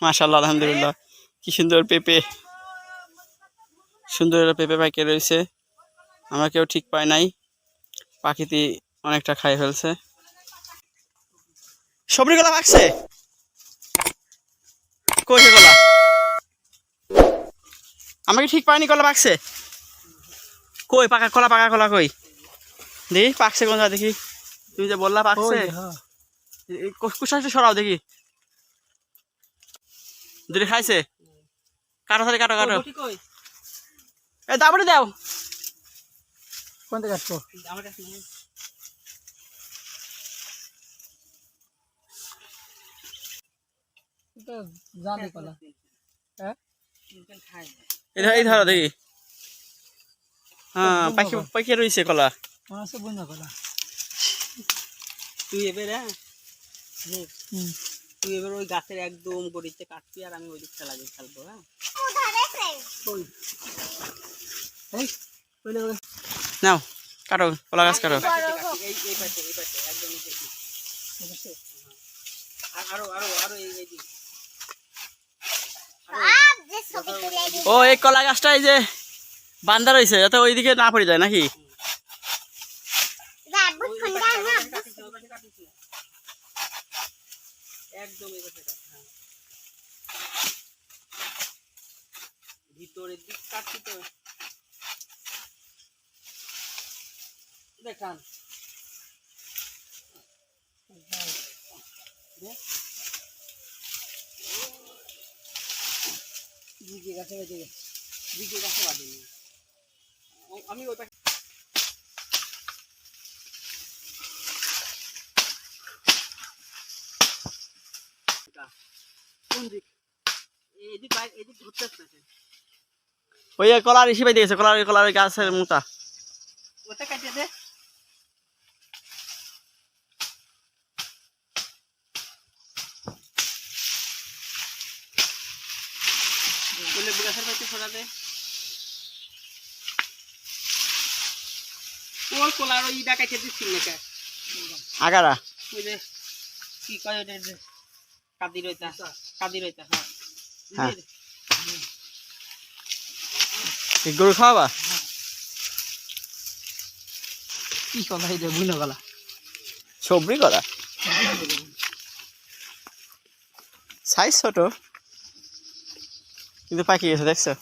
মাশাআল্লাহ আলহামদুলিল্লাহ কি সুন্দর পেঁপে সুন্দর পেঁপে পাইকে রয়েছে আমরা কেউ ঠিক পাই নাই পাখিটি অনেকটা খাই ফেলছে সবরি কলা পাকছে কই সে কলা আমাকে ঠিক পাইনি কলা পাকছে কই পাকা কলা কই দেখি পাকছে কোন জায়গা দেখি তুমি যে বললা পাকছে কুসাশে সরাও দেখি দুটি খাইছে কাটো সারি কাটো দাবড়ি দাও কোনটা কাটবো জানি কলা হ্যাঁ এই ধরো দেখি হ্যাঁ পাখি রয়েছে কলা আছে বন্ধ কলা তুই এবারে তুই এবার ওই গাছের একদম গড়িতে কাটবি আর আমি ওই দিকটা লাগিয়ে ফেলবো হ্যাঁ নাও কাটো কলা গাছ কাটো ও এই কলা গাছটা এই যে বান্দা রয়েছে যাতে ওইদিকে না পড়ে যায় নাকি ভিতরের দিক কাটছি তো দেখান আমি ওটা কোন দিক এদিক ঘুরতে ওই কলার হিসেবে দিয়েছে কলার গাছের মোটা ওটা কাটিয়ে দে লেবু গাছের পাশে ছড়াতে ওই কলার ওই ইটা কাটিয়ে দিচ্ছি নাকি আগারা ওই যে কি কয় ওটা কাদি রইতা হ্যাঁ গরু খাওয়াবা কি কলা এই যে বুনো কলা সবরি কলা সাইজ ছোট কিন্তু পাকি গেছে দেখছো